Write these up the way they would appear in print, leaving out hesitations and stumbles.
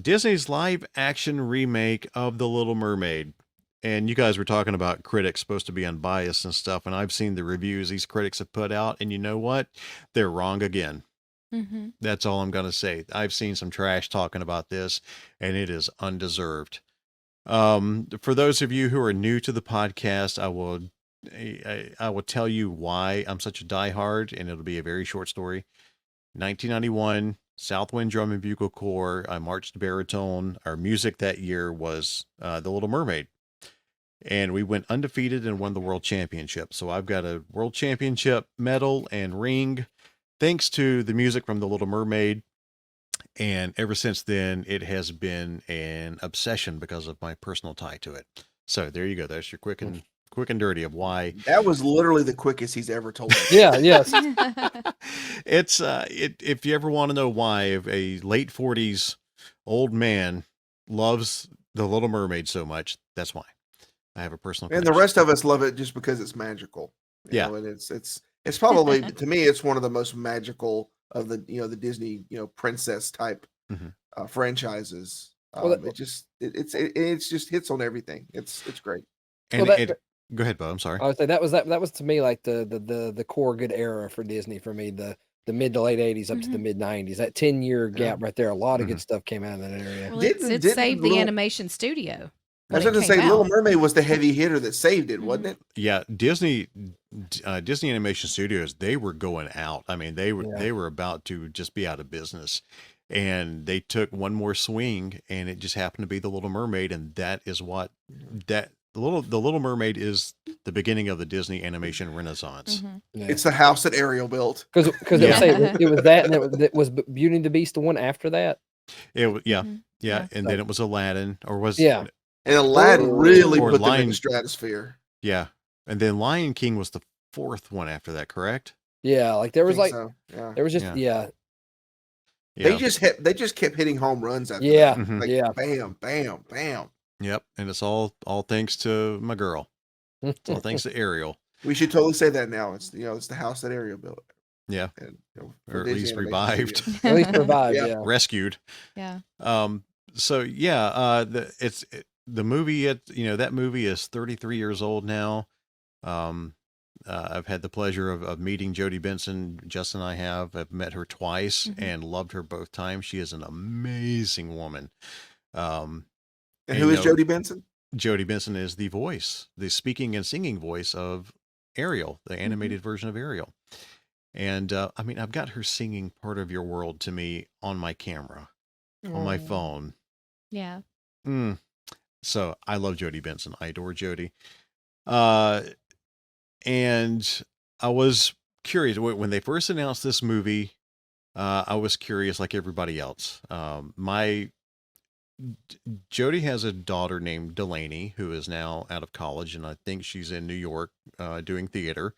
Disney's live action remake of The Little Mermaid. And you guys were talking about critics supposed to be unbiased and stuff, and I've seen the reviews these critics have put out, and you know what? They're wrong again. Mm-hmm. That's all I'm going to say. I've seen some trash talking about this, and it is undeserved. For those of you who are new to the podcast, I will tell you why I'm such a diehard, and it'll be a very short story. 1991, Southwind Drum and Bugle Corps. I marched baritone. Our music that year was The Little Mermaid, and we went undefeated and won the world championship. So I've got a world championship medal and ring, thanks to the music from The Little Mermaid. And ever since then, it has been an obsession because of my personal tie to it. So there you go. That's your quick and dirty of why. That was literally the quickest he's ever told us. Yeah, yes. It's if you ever want to know why a late 40s old man loves The Little Mermaid so much, that's why. I have a personal And the connection. rest of us love it just because it's magical. You Yeah. know, and it's probably to me it's one of the most magical of the the Disney princess type Mhm. franchises. Well, that- It's just hits on everything. It's great. And Well, go ahead, Bo. I'm sorry. I would say that was to me like the core good era for Disney for me. The mid to late 80s up to the mid 90s. That 10-year gap right there. A lot of good stuff came out of that area. Well, Didn't- it didn't saved the Little- animation studio. I was when going it to say came Little out. Mermaid was the heavy hitter that saved it, wasn't it? Yeah, Disney Animation Studios, they were going out. I mean, they were about to just be out of business. And they took one more swing, and it just happened to be The Little Mermaid, and that is what the Little Mermaid is the beginning of the Disney animation renaissance. Mhm. Yeah. It's the house that Ariel built. Because Yeah. it was that, and it was Beauty and the Beast the one after that. Yeah, Mhm. yeah, and then it was Aladdin, or was Yeah. And Aladdin really Or put them in Lion- the stratosphere. yeah, and then Lion King was the fourth one after that, correct? Yeah, like there I was think like so. Yeah. there was just Yeah. yeah. Yeah. They just kept hitting home runs after Yeah. that. Mhm. Like, Yeah. bam, bam, bam. Yep, and it's all thanks to my girl. It's all thanks to Ariel. We should totally say that now. It's it's the house that Ariel built. Yeah, And, or at Disney least Animation revived, Studios. At least revived, Yeah. yeah. rescued. Yeah. So yeah, the movie. That movie is 33 years old now. I've had the pleasure of meeting Jodie Benson. Justin and I have. I've met her twice and loved her both times. She is an amazing woman. And who is Jodie Benson? Jodie Benson is the voice, the speaking and singing voice of Ariel, the animated version of Ariel. And I mean, I've got her singing "Part of Your World" to me on my camera, on my phone. Yeah. So I love Jodie Benson. I adore Jodie. And I was curious when they first announced this movie. I was curious, like everybody else. Jodie has a daughter named Delaney, who is now out of college, and I think she's in New York doing theater.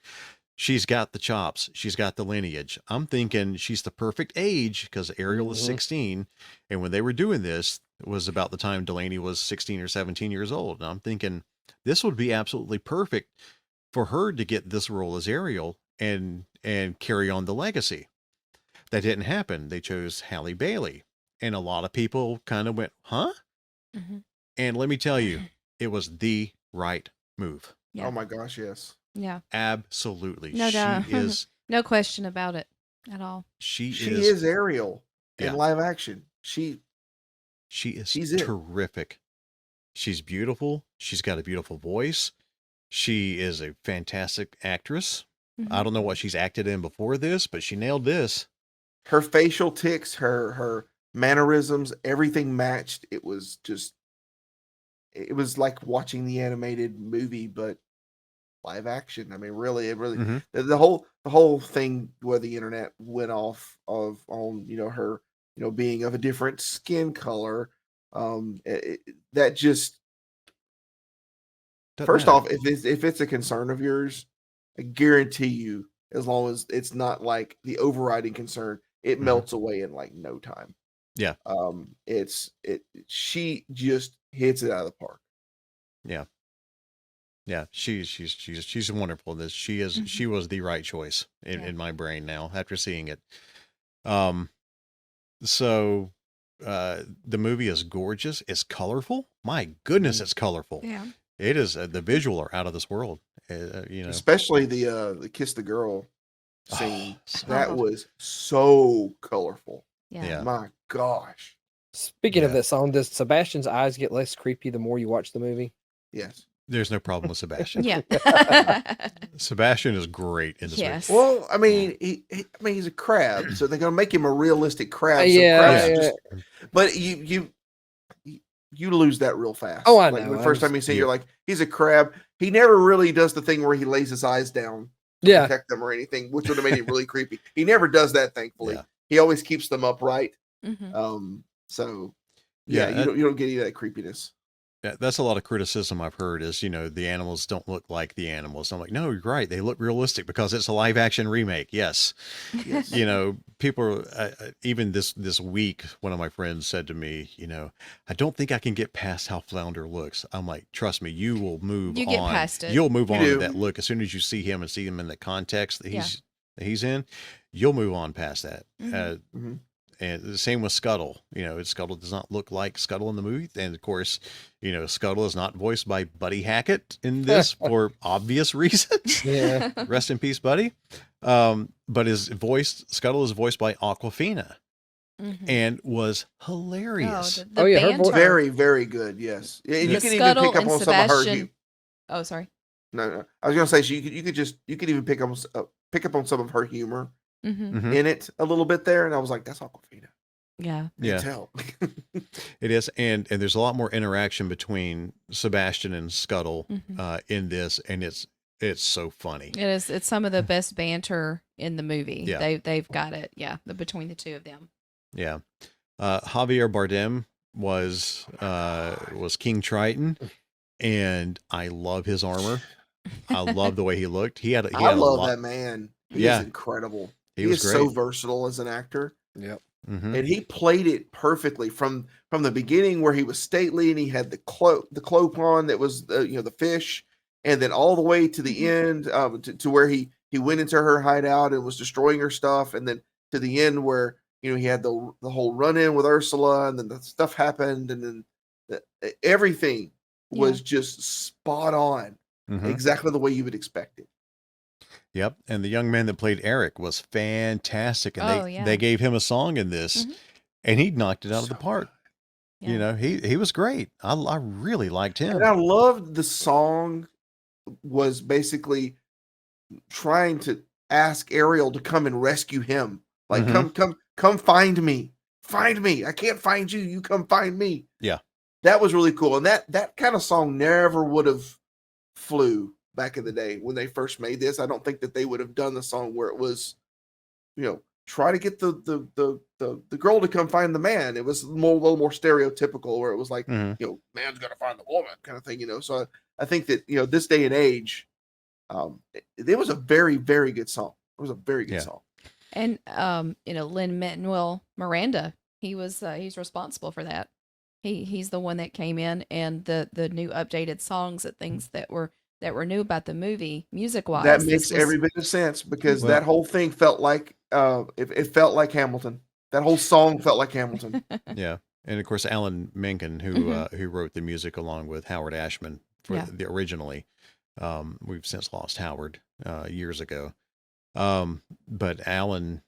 She's got the chops. She's got the lineage. I'm thinking she's the perfect age because Ariel is 16. And when they were doing this, it was about the time Delaney was 16 or 17 years old. And I'm thinking this would be absolutely perfect for her to get this role as Ariel and carry on the legacy. That didn't happen. They chose Halle Bailey. And a lot of people kind of went, huh? Mhm. And let me tell you, it was the right move. Yeah. Oh my gosh, yes. Yeah. Absolutely. No doubt. She is No question about it at all. she She is is Ariel Yeah. in live action. she's she's it. terrific. She's beautiful. She's got a beautiful voice. She is a fantastic actress. I don't know what she's acted in before this, but she nailed this. Her facial tics, her mannerisms, everything matched. It was like watching the animated movie, but live action. I mean, really, Mhm. the whole thing where the internet went off on her being of a different skin color. That just Doesn't first matter. off, if it's a concern of yours, I guarantee you, as long as it's not like the overriding concern, it melts away in like no time. Yeah. She just hits it out of the park. Yeah. Yeah, she's wonderful. This she is she was the right choice in my brain now after seeing it. Um, so the movie is gorgeous. It's colorful. My goodness, it's colorful. Yeah. It is the visual are out of this world. Especially the kiss the girl scene. so- That Oh. was so colorful. Yeah. Yeah. My gosh. Speaking of Yeah. that song, does Sebastian's eyes get less creepy the more you watch the movie? Yes. There's no problem with Sebastian. Yeah. Sebastian is great in this movie. Yes. Well, I mean, he's a crab, so they're gonna make him a realistic crab. So Yeah, crabs yeah. just, but you lose that real fast. Oh, I Like know, the I first time just- you see, it, you're like, he's a crab. He never really does the thing where he lays his eyes down to Yeah. protect them or anything, which would have made it really creepy. He never does that, thankfully. Yeah. He always keeps them upright. Mhm. So Yeah, yeah, you don't get any of that creepiness. Yeah, that's a lot of criticism I've heard is, the animals don't look like the animals. I'm like, no, you're right. They look realistic because it's a live action remake. Yes. Yes. People even this week, one of my friends said to me, I don't think I can get past how Flounder looks. I'm like, trust me, you will move You on. get past it. You'll move You on to do. that look as soon as you see him and see him in the context that Yeah. he's in. You'll move on past that. Mhm. Mhm. And the same with Scuttle. Scuttle does not look like Scuttle in the movie. And of course, Scuttle is not voiced by Buddy Hackett in this for obvious reasons. Yeah. Rest in peace, Buddy. But Scuttle is voiced by Aquafina Mhm. and was hilarious. the Oh, yeah, her voice- banter. Very, very good. Yes, and you The can even Scuttle pick up and on some of her. Sebastian- Oh, sorry. No, I was gonna say you could even pick up on some of her humor Hmm. Mhm. in it a little bit there, and I was like, that's Aquafina. Yeah. You Yeah, can tell. it is. And there's a lot more interaction between Sebastian and Scuttle Mhm. in this. And it's so funny. It is. It's some of the best banter in the movie. Yeah. They've got it. Yeah, between the two of them. Yeah. Javier Bardem was King Triton, and I love his armor. I love the way he looked. He had I a love lot. that man. He Yeah. is incredible. He He was is so great. versatile as an actor, Yep. Mhm. and he played it perfectly from the beginning, where he was stately and he had the cloak on that was the fish, and then all the way to the end, to where he went into her hideout and was destroying her stuff, and then to the end where he had the whole run in with Ursula, and then the stuff happened, and then everything was just spot on, Mhm. exactly the way you would expect it. Yep. And the young man that played Eric was fantastic, and Oh, they yeah. they gave him a song in this, Mhm. and he knocked it out of the So park. Yeah. He was great. I really liked him. And I loved the song was basically trying to ask Ariel to come and rescue him. Like, Mhm. come find me. Find me. I can't find you. You come find me. Yeah. That was really cool. And that kind of song never would have flew back in the day when they first made this. I don't think that they would have done the song where it was, try to get the girl to come find the man. It was a little more stereotypical, where it was like, Mhm. man's gonna find the woman kind of thing. So I think that this day and age, it was a very, very good song. It was a very good Yeah. song. And Lin-Manuel Miranda, he's responsible for that. He's the one that came in, and the new updated songs and things that were new about the movie, music wise. That makes every bit of sense, because Well- that whole thing felt like it felt like Hamilton. That whole song felt like Hamilton. Yeah. And of course, Alan Menken, who wrote the music along with Howard Ashman for Yeah. the originally. We've since lost Howard years ago. But Alan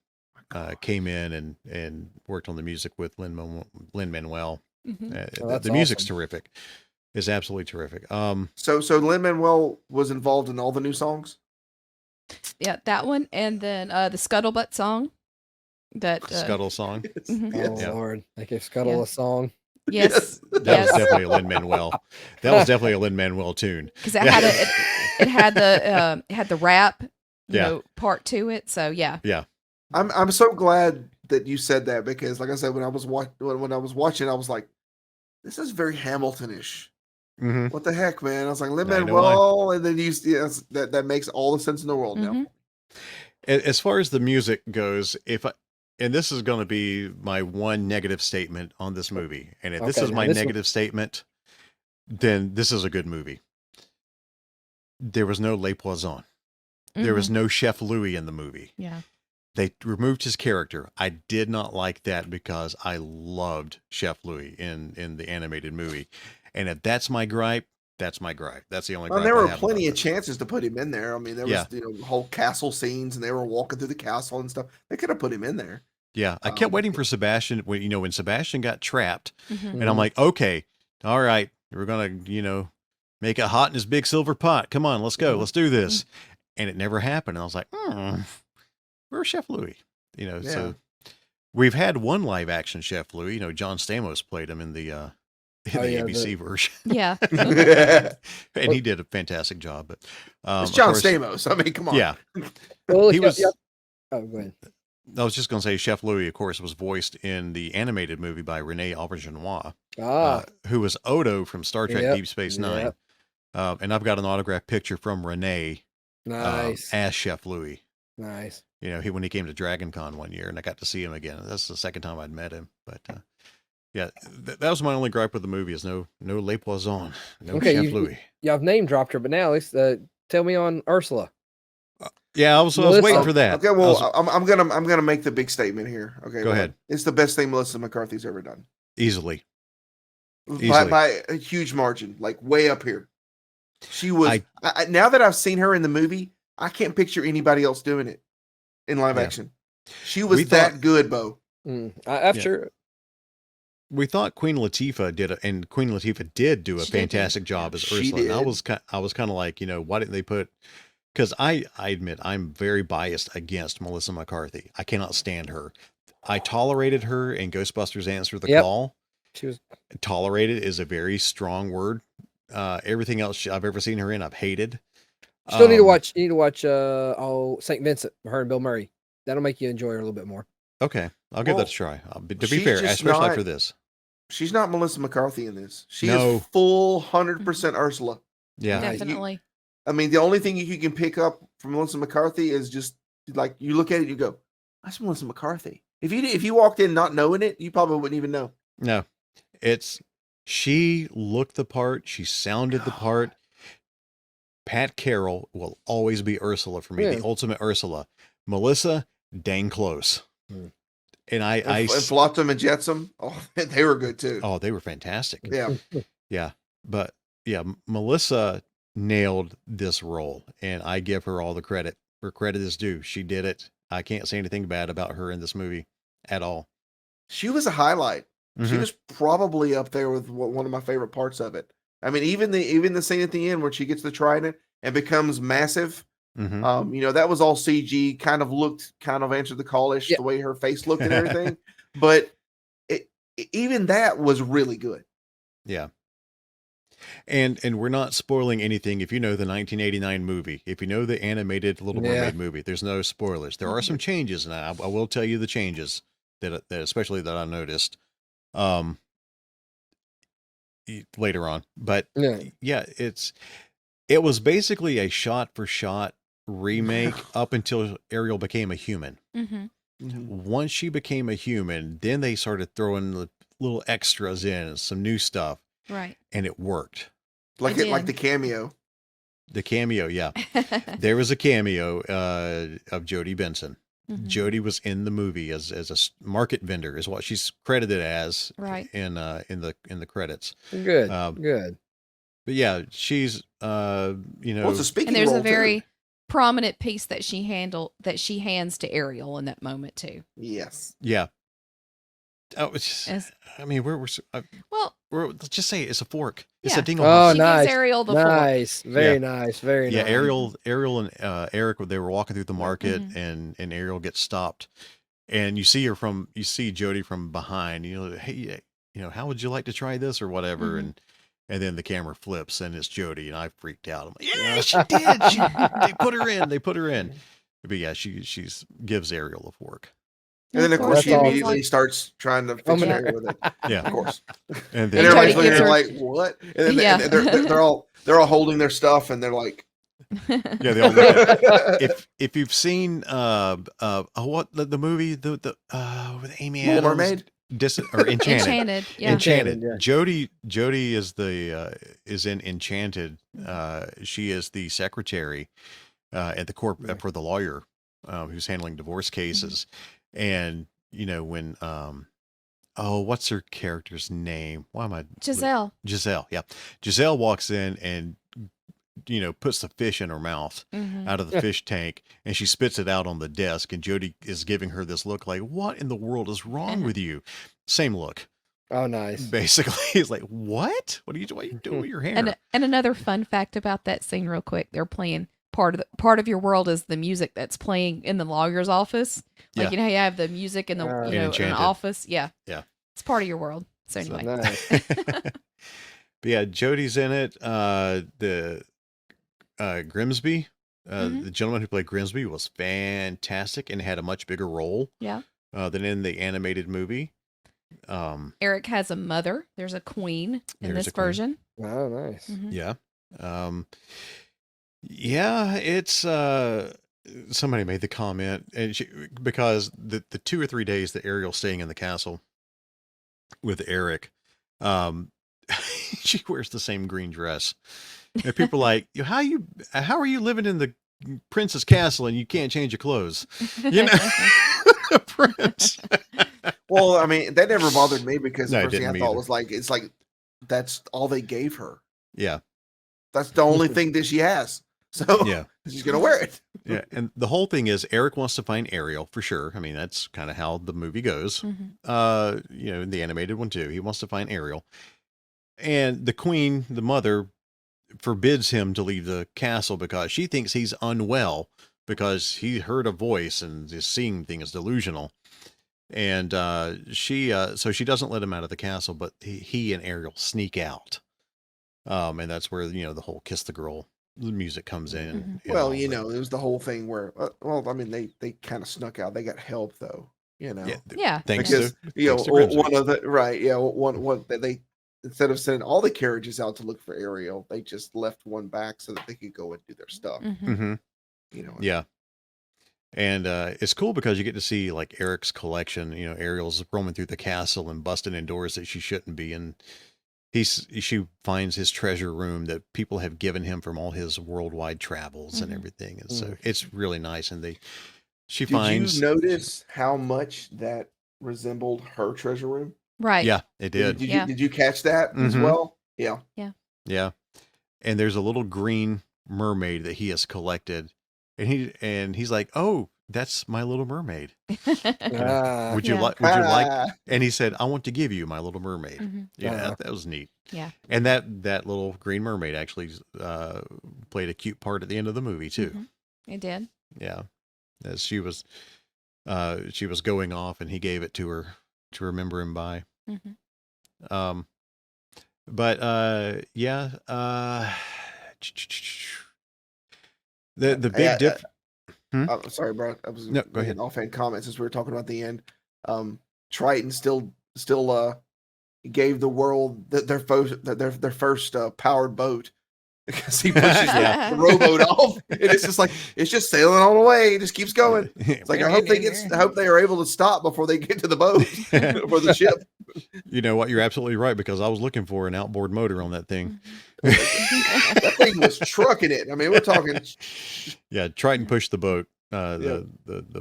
came in and worked on the music with Lin-Manuel. Mhm. Oh, that's The music's awesome. terrific. It's absolutely terrific. So Lin-Manuel was involved in all the new songs. Yeah, that one, and then the Scuttlebutt song. That Scuttle song. Mhm. Oh Yes. Yeah. Lord, they gave Scuttle Yeah. a song. Yes, That was yes, definitely a Lin-Manuel. That was definitely a Lin-Manuel tune. because it had it had the rap, Yeah. part to it. So yeah, I'm so glad that you said that, because, like I said, when I was watching, I was like, this is very Hamiltonish. Hmm. What the heck, man? I was like, know Lin-Manuel, and then that makes all the sense in the world now. Mhm. As far as the music goes, and this is going to be my one negative statement on this movie, and if this Okay, is now my this one- negative statement, then this is a good movie. There was no Le Poisson. There was Mhm. no Chef Louis in the movie. Yeah. They removed his character. I did not like that because I loved Chef Louis in the animated movie. And if that's my gripe, that's my gripe. That's the only Well, gripe there I were have plenty about of this. chances to put him in there. I mean, there Yeah. was whole castle scenes, and they were walking through the castle and stuff. They could have put him in there. Yeah, I kept waiting for Sebastian when Sebastian got trapped, Mhm. and I'm like, okay, all right, we're gonna make it hot in his big silver pot. Come on, let's go, let's do this. And it never happened. And I was like, where's Chef Louis? Yeah. So we've had one live action Chef Louis. John Stamos played him in the ABC version, Yeah. and he did a fantastic job. But It's of John course, Stamos. I mean, come on. yeah, Well, he was. Oh, go ahead. I was just going to say, Chef Louis, of course, was voiced in the animated movie by Renee Auberjonois, who was Odo from Star Trek Yep, Deep Space Nine. yep. And I've got an autographed picture from Renee Nice. as Chef Louis. Nice. When he came to Dragon Con one year, and I got to see him again. That's the second time I'd met him. But yeah, that was my only gripe with the movie is no Le Poisson, no Chef Louis. Y'all named dropped her, but now let's tell me on Ursula. Yeah, I was waiting for that. Okay, well, I'm gonna make the big statement here. Okay, Go ahead. It's the best thing Melissa McCarthy's ever done. Easily. By a huge margin, like way up here. She was. Now that I've seen her in the movie, I can't picture anybody else doing it in live action. She was that good, Bo. Sure. We thought Queen Latifah did, and Queen Latifah did do a fantastic job as Ursula. And I was kind of like, why didn't they put? Because I admit I'm very biased against Melissa McCarthy. I cannot stand her. I tolerated her in Ghostbusters Answer the Call. She was tolerated is a very strong word. Everything else I've ever seen her in, I've hated. Still need to watch. You need to watch St. Vincent, her and Bill Murray. That'll make you enjoy her a little bit more. Okay, I'll give that a try. To be fair, especially after this. She's not Melissa McCarthy in this. She No. is full 100% Ursula. Yeah, Definitely. I mean, the only thing you can pick up from Melissa McCarthy is just like you look at it, you go, "That's Melissa McCarthy." If you walked in not knowing it, you probably wouldn't even know. No, she looked the part. She sounded the part. Pat Carroll will always be Ursula for me, the ultimate Ursula. Melissa, dang close. And and Flotsam and Jetsam, they were good too. Oh, they were fantastic. Yeah. Yeah. But yeah, Melissa nailed this role, and I give her all the credit. Where credit is due. She did it. I can't say anything bad about her in this movie at all. She was a highlight. Mm-hmm. She was probably up there with one of my favorite parts of it. I mean, even the scene at the end where she gets the trident and becomes massive. Mm-hmm. That was all CG. Kind of looked Answer the Call-ish, the way her face looked and everything. But even that was really good. Yeah. And we're not spoiling anything. If you know the 1989 movie, if you know the animated Little Mermaid movie, there's no spoilers. There are some changes, and I will tell you the changes that especially that I noticed later on. But yeah, it was basically a shot-for-shot remake up until Ariel became a human. Mm-hmm. Once she became a human, then they started throwing the little extras in, some new stuff. Right. And it worked. Like the cameo. The cameo, yeah. There was a cameo of Jodie Benson. Mm-hmm. Jodie was in the movie as a market vendor, is what she's credited as. Right. In the credits. Good. Good. But yeah, she's Well, it's a speaking and there's role a very too. prominent piece that she hands to Ariel in that moment too. Yes. Yeah. Oh, I mean, we're let's just say it's a fork. It's a dingle. Oh, she nice. gives Ariel the nice. fork. Very nice. Very nice. Yeah, Ariel and Eric, they were walking through the market, and Ariel gets stopped, and you see Jodie from behind. Hey, how would you like to try this or whatever, and then the camera flips and it's Jodie, and I freaked out. I'm like, yeah, she did. They put her in. But yeah, she gives Ariel a fork. And then, of course, she immediately starts trying to fix Ariel with it. Yeah, of course. And then everybody's looking at her like, "What?" And then they're all holding their stuff, and they're like, "Yeah." They all if you've seen what the movie with Amy Adams, Little Mermaid, or Enchanted. Enchanted. Yeah. Jodie is in Enchanted. She is the secretary at the court for the lawyer. who's handling divorce cases. And, when, oh, what's her character's name? Why am I? Giselle. Giselle. Yeah. Giselle walks in and, puts the fish in her mouth Mhm. out of the fish tank, and she spits it out on the desk. And Jody is giving her this look like, what in the world is wrong with you? Same look. Oh, nice. Basically, it's like, what are you doing with your hair? And another fun fact about that scene, real quick, they're playing part of your world is the music that's playing in the lawyer's office. Like, Yeah. you have the music in the In in an Enchanted. office. Yeah. Yeah. It's part of your world. So anyway. Nice. But yeah, Jody's in it. The Grimsby, Mhm. the gentleman who played Grimsby was fantastic and had a much bigger role Yeah. than in the animated movie. Eric has a mother. There's a queen in There's this a queen. version. Oh, nice. Mhm. Yeah. Yeah, it's somebody made the comment, and because the 2 or 3 days that Ariel's staying in the castle with Eric, she wears the same green dress. And people are like, how are you living in the prince's castle and you can't change your clothes? You know, prince. Well, I mean, that never bothered me because the No, it first thing I didn't thought either. was like, it's like that's all they gave her. Yeah, That's the only thing that she has. So yeah, she's gonna wear it. yeah. And the whole thing is Eric wants to find Ariel for sure. I mean, that's kind of how the movie goes. Mhm. In the animated one too, he wants to find Ariel. And the queen, the mother, forbids him to leave the castle because she thinks he's unwell because he heard a voice and is seeing things delusional. And so she doesn't let him out of the castle, but he and Ariel sneak out. And that's where, the whole kiss the girl, the music comes in. Mhm. and Well, all, it but was the whole thing where, well, I mean, they kind of snuck out. They got help though, yeah, Yeah. thanks because to Grimsby. one of the right, yeah, one that they instead of sending all the carriages out to look for Ariel, they just left one back so that they could go and do their stuff. Mhm. Mm-hmm. Yeah. And it's cool because you get to see like Eric's collection. Ariel's roaming through the castle and busting in doors that she shouldn't be, and she finds his treasure room that people have given him from all his worldwide travels and Mhm. everything. And so it's really nice. And she Did finds, you notice how much that resembled her treasure room? Right. yeah, it did. Yeah. Did you catch that as Mhm. well? Yeah. Yeah. And there's a little green mermaid that he has collected, and he's like, "Oh, that's my Little Mermaid. Ah, Would you Yeah. like? Would you like?" And he said, "I want to give you my Little Mermaid." Mhm. Yeah, Uh-huh. that was neat. Yeah. And that little green mermaid actually played a cute part at the end of the movie too. Mhm. It did. Yeah, as she was going off, and he gave it to her to remember him by. Mhm. But yeah, the big diff. I'm sorry, bro. I was No, go ahead. making offhand comments as we were talking about the end. Triton still gave the world their first powered boat because he pushes the rowboat off, and it's just like it's just sailing on away. It just keeps going. It's like I hope they are able to stop before they get to the boat or the ship. You know what? You're absolutely right, because I was looking for an outboard motor on that thing. That thing was trucking it. I mean, we're talking. Yeah, Triton pushed the boat. The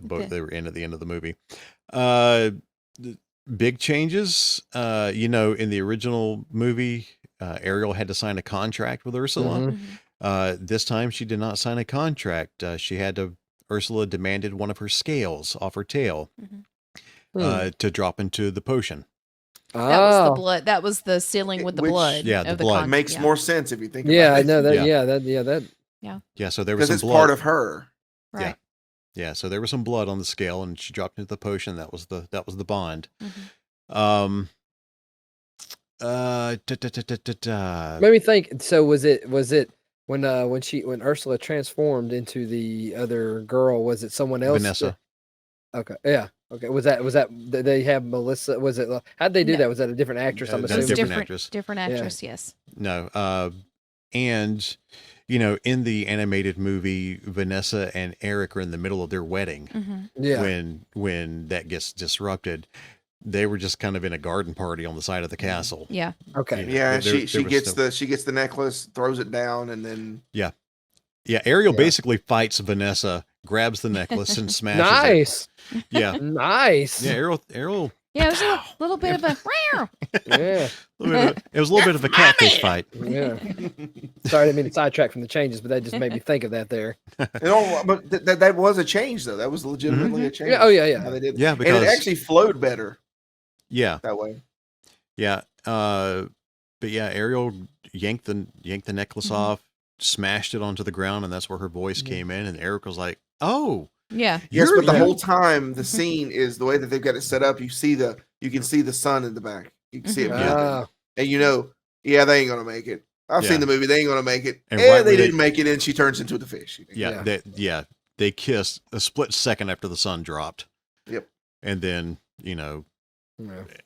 boat they were in at the end of the movie. Big changes. In the original movie, Ariel had to sign a contract with Ursula. Mhm. This time she did not sign a contract. Ursula demanded one of her scales off her tail to drop into the potion. That was the blood. That was the sealing with the Which- blood. Yeah, the of blood. Makes yeah. more sense if you think Yeah, about I it. know that. Yeah. Yeah, so there was Because some it's blood. part of her. Right. Yeah, so there was some blood on the scale, and she dropped into the potion. That was the bond. Mhm. Made me think. So was it when Ursula transformed into the other girl? Was it someone else? Vanessa. Okay. Yeah. Okay. Was that did they have Melissa? Was it how'd they do No. that? Was that a different actress? I'm That's assuming. different actress. Different actress. Yes. No. And in the animated movie, Vanessa and Eric are in the middle of their wedding Mhm. Yeah. when that gets disrupted. They were just kind of in a garden party on the side of the castle. Yeah. Okay. Yeah, there she was gets no- she gets the necklace, throws it down, and then Yeah, Ariel Yeah. basically fights Vanessa grabs the necklace and smashes it. Nice. Yeah. Nice. Yeah, Ariel. Yeah, it was a little bit of a Yeah. It was a little bit of a catfish fight. Yeah. Sorry, I didn't mean to sidetrack from the changes, but that just made me think of that there. But that was a change, though. That was legitimately a change. Yeah, oh, yeah. How they did. Yeah, And because it actually flowed better yeah, that way. yeah. But yeah, Ariel yanked the necklace off, smashed it onto the ground, and that's where her voice came in. And Eric was like, "Oh, yeah. Yes, you're but the you." whole time the scene is the way that they've got it set up. You can see the sun in the back. You can see it, Ah. and yeah, they ain't gonna make it. I've Yeah. seen the movie. They ain't gonna make it. And And right they when didn't make it, and she turns into the fish. Yeah, they kissed a split second after the sun dropped. Yep. And then Yeah.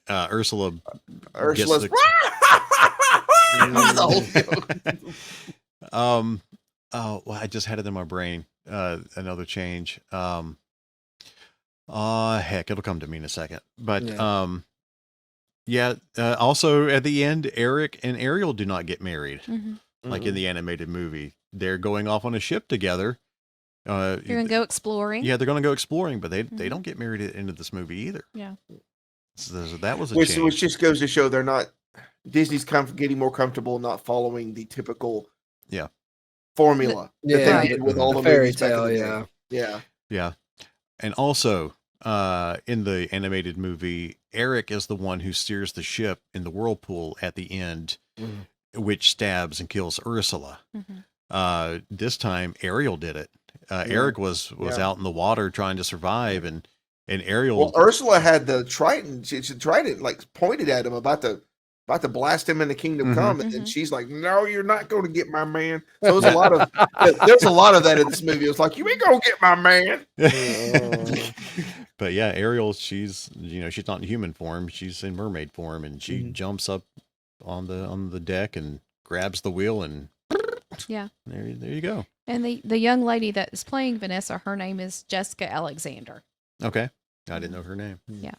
Ursula Ursula's the- That was the whole joke. oh, well, I just had it in my brain. Another change. Heck, it'll come to me in a second. But also at the end, Eric and Ariel do not get married like in the animated movie. They're going off on a ship together. You're gonna go exploring. Yeah, they're going to go exploring, but they don't get married at the end of this movie either. Yeah. So that was a which change. just goes to show they're not. Disney's getting more comfortable not following the typical formula that Yeah. they did with all the fairy movies back in tale, the yeah. day. Yeah. Yeah. And also, in the animated movie, Eric is the one who steers the ship in the whirlpool at the end, which stabs and kills Ursula. This time, Ariel did it. Eric was out in the water trying to survive, and Ariel. Well, Ursula had the trident. She trident like pointed at him about to blast him in the kingdom come, and then she's like, "No, you're not going to get my man." So there's a lot of that in this movie. It's like, you ain't gonna get my man. But yeah, Ariel, she's not in human form; she's in mermaid form, and she jumps up on the deck and grabs the wheel, and Yeah. there you go. And the young lady that is playing Vanessa, her name is Jessica Alexander. Okay, I didn't know her name. Yeah.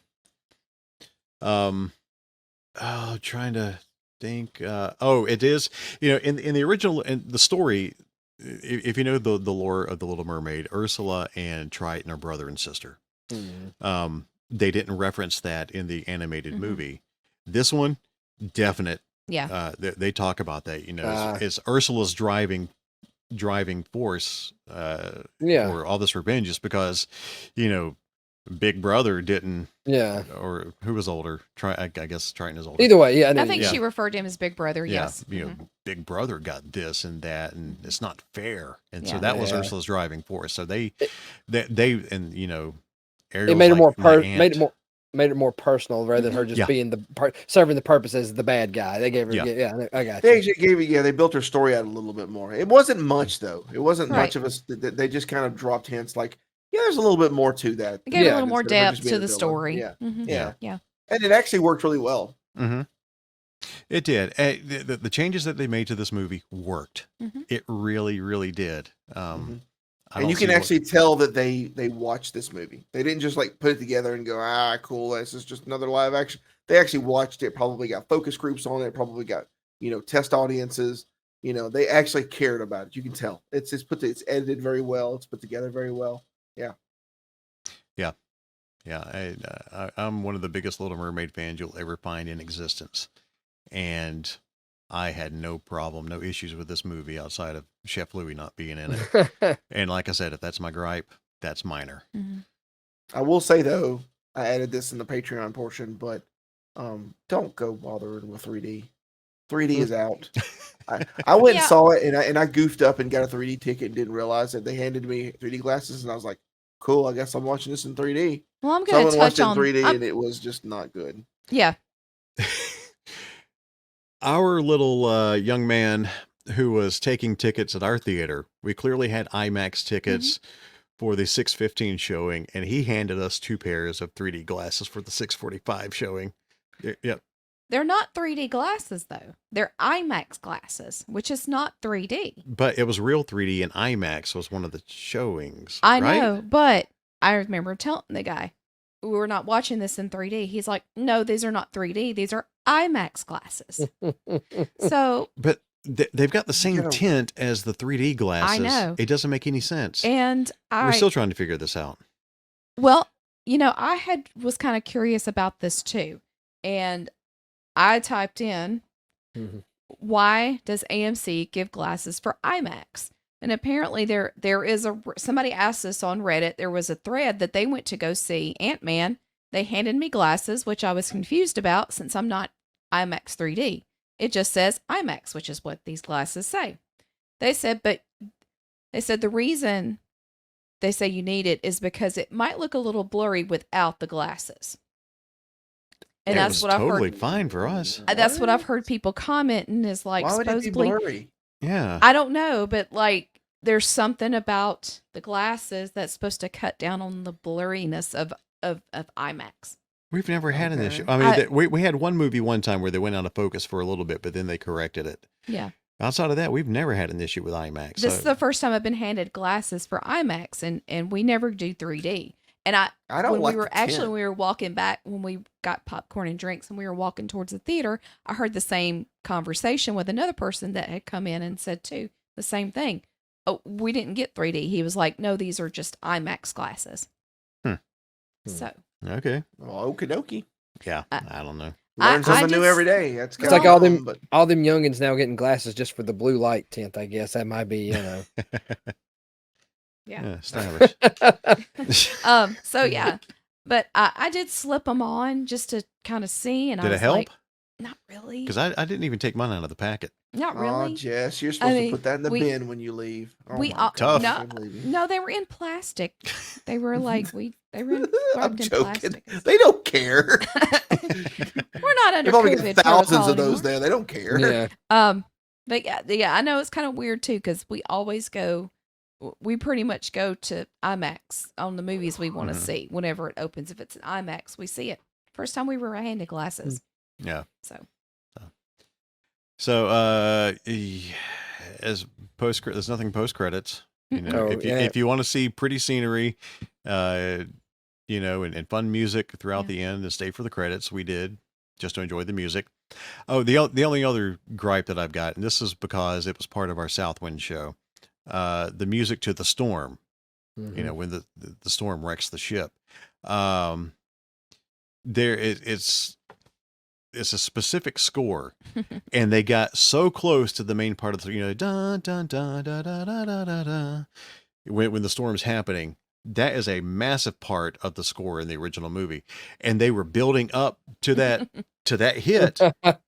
Trying to think. It is. In the original, in the story, if you know the lore of the Little Mermaid, Ursula and Triton are brother and sister. They didn't reference that in the animated movie. This one, definite. Yeah. They talk about that. It's Ursula's driving force. For all this revenge, is because, Big Brother didn't. Yeah. Or who was older? I guess Triton is older. Either way, yeah. I think she referred to him as Big Brother. Yeah, Yes. Big Brother got this and that, and it's not fair. And so that was Ursula's driving force. So they Ariel it made like it made it more personal rather than her just being serving the purpose as the bad guy. They gave her, I got They you. actually gave it. Yeah, they built her story out a little bit more. It wasn't much though. It wasn't much of us. They just kind of dropped hints like, there's a little bit more to that. It gave a little more instead of her just depth being to a the villain. story. Yeah. And it actually worked really well. It did. The changes that they made to this movie worked. It really, really did. And you can actually tell that they watched this movie. They didn't just like put it together and go, cool, this is just another live action. They actually watched it, probably got focus groups on it, probably got, test audiences. They actually cared about it. You can tell. It's edited very well. It's put together very well. Yeah. I'm one of the biggest Little Mermaid fans you'll ever find in existence. And I had no issues with this movie outside of Chef Louis not being in it. And like I said, if that's my gripe, that's minor. I will say though, I added this in the Patreon portion, but don't go bothering with 3D. 3D is out. I went and saw it, and I goofed up and got a 3D ticket and didn't realize that they handed me 3D glasses, and I was like, cool, I guess I'm watching this in 3D. Well, I'm going to touch on 3D, and it was just not good. Yeah. Our little young man who was taking tickets at our theater, we clearly had IMAX tickets for the 6:15 showing, and he handed us 2 pairs of 3D glasses for the 6:45 showing. Yep. They're not 3D glasses, though. They're IMAX glasses, which is not 3D. But it was real 3D, and IMAX was one of the showings. I right? know, but I remember telling the guy, we're not watching this in 3D. He's like, no, these are not 3D. These are IMAX glasses. So, But they've got the same gotta- tint as the 3D glasses. know. It doesn't make any sense. And We're still trying to figure this out. well, I was kind of curious about this too. And I typed in, Mhm. why does AMC give glasses for IMAX? And apparently there is somebody asked this on Reddit. There was a thread that they went to go see Ant-Man. They handed me glasses, which I was confused about since I'm not IMAX 3D. It just says IMAX, which is what these glasses say. They said the reason they say you need it is because it might look a little blurry without the glasses. And It that's was what I've totally heard. fine for us. That's what I've heard people commenting is like Why would it be supposedly. blurry? Yeah. I don't know, but like there's something about the glasses that's supposed to cut down on the blurriness of IMAX. We've never had an issue. Okay. I mean, we had one movie one time where they went out of focus for a little bit, but then they corrected it. Yeah. Outside of that, we've never had an issue with IMAX. This is the first time I've been handed glasses for IMAX, and we never do 3D. And I don't when like we were the actually tint. when we were walking back, when we got popcorn and drinks and we were walking towards the theater, I heard the same conversation with another person that had come in and said too the same thing. Oh, we didn't get 3D. He was like, no, these are just IMAX glasses. Hmm. So Okay. Well, okie dokie. Yeah. I- I don't know. Learn I something new just- every day. That's It's kinda like all dumb, them- but All them youngins now getting glasses just for the blue light tint. I guess that might be, Yeah. Yeah, stylish. So yeah, but I did slip them on just to kind of see, and I Did was it help? like, not really, Because I didn't even take mine out of the packet. not oh, really. Jess, you're supposed mean, to put that in the we- bin when you leave. Oh we my all- Tough. gosh, no, I'm leaving. No, they were in plastic. They were like they were I'm wrapped in joking. plastic. They don't care. We're not under They've only COVID got thousands protocol of those anymore. there. They don't care. yeah. But yeah, I know it's kind of weird too because we always go. We pretty much go to IMAX on the movies we want to Mhm. see whenever it opens. If it's an IMAX, we see it. First time we were handed glasses. Yeah. So So, as there's nothing post credits. You know, Oh, if you yeah. if you want to see pretty scenery, and fun music throughout Yeah. the end, and stay for the credits. We did just to enjoy the music. Oh, the only other gripe that I've got, and this is because it was part of our Southwind show, the music to the storm. Mhm. You know, when the storm wrecks the ship. It's a specific score, and they got so close to the main part of the dun dun dun da da da da da da when the storm's happening. That is a massive part of the score in the original movie, and they were building up to that hit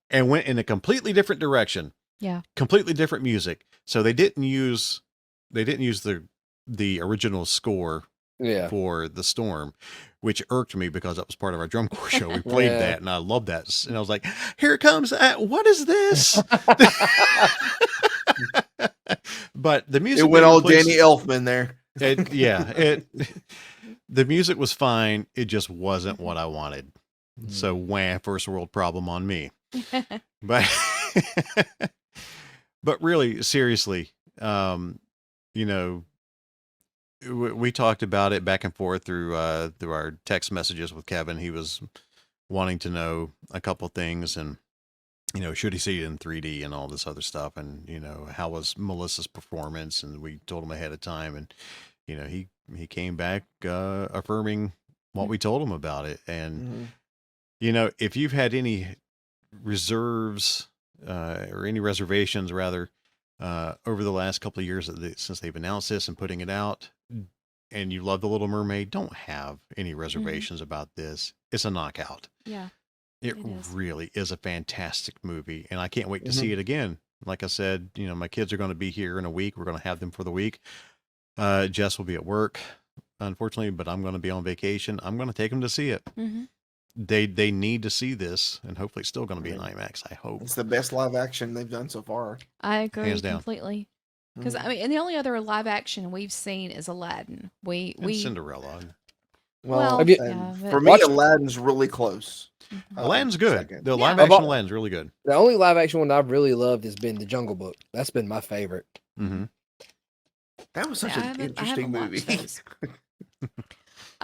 and went in a completely different direction. Yeah. Completely different music. So they didn't use the original score Yeah. for the storm, which irked me because that was part of our drum corps show. We played Yeah. that, and I loved that. And I was like, "Here it comes! What is this?" But the music It went they all replaced- Danny Elfman there. the music was fine. It just wasn't what I wanted. So wah, first world problem on me. But but really, seriously, we talked about it back and forth through our text messages with Kevin. He was wanting to know a couple things, and should he see it in 3D and all this other stuff, and how was Melissa's performance, and we told him ahead of time, and he came back affirming what we told him about it. And if you've had any reserves or any reservations rather over the last couple of years since they've announced this and putting it out, and you love The Little Mermaid, don't have any reservations about this. It's a knockout. yeah. It It is. really is a fantastic movie, and I can't wait to see it again. Like I said, my kids are going to be here in a week. We're going to have them for the week. Jess will be at work, unfortunately, but I'm going to be on vacation. I'm going to take them to see it. Mm-hmm. They need to see this, and hopefully it's still going to be in Right. IMAX. I hope. It's the best live action they've done so far. I agree Hands down. completely. Because Mhm. I mean, and the only other live action we've seen is Aladdin. We And Cinderella. Well, Have you- yeah, but- for me, Watch- Aladdin's really close. Mhm. Aladdin's good. Second. The Yeah. live How action about- Aladdin's really good. The only live action one I've really loved has been The Jungle Book. That's been my favorite. Mm-hmm. That was such Yeah, I an haven't interesting movie. watched those.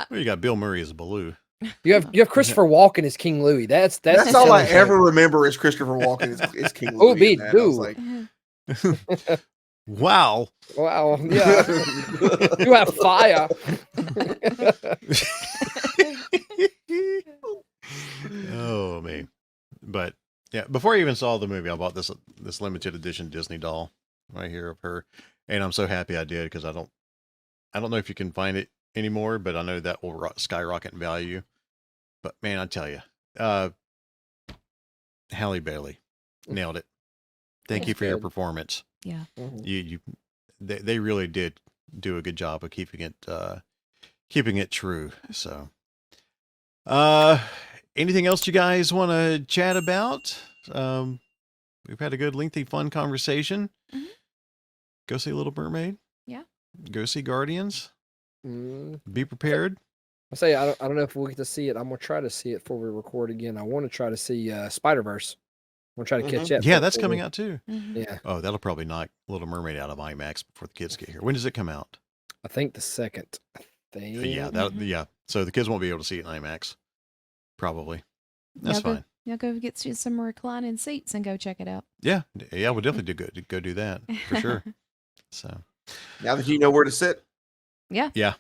Well, you got Bill Murray as Baloo. You have Christopher Walken as King Louis. That's That's all I selling ever point. remember is Christopher Walken is King Oh, Louis. in be that. I was do. like, Wow. Wow. Yeah. You have fire. Oh man. But yeah, before I even saw the movie, I bought this limited edition Disney doll right here of her, and I'm so happy I did because I don't know if you can find it anymore, but I know that will skyrocket in value. But man, I tell you, Halle Bailey nailed it. Thank you for your Good. performance. Yeah. You they really did do a good job of keeping it true. So, anything else you guys want to chat about? We've had a good, lengthy, fun conversation. Mhm. Go see Little Mermaid. Yeah. Go see Guardians. Mm. Be prepared. I say I don't know if we'll get to see it. I'm gonna try to see it before we record again. I want to try to see Spider-Verse. I'm gonna try to catch that. Yeah, that's coming out too. Mhm. Yeah, Oh, that'll probably knock Little Mermaid out of IMAX before the kids get here. When does it come out? I think the second. I think. Yeah, yeah. So the kids won't be able to see it in IMAX. Probably. That's Y'all go- fine. Y'all go get you some reclining seats and go check it out. Yeah, we'll definitely go do that for sure. So Now that you know where to sit. Yeah. yeah,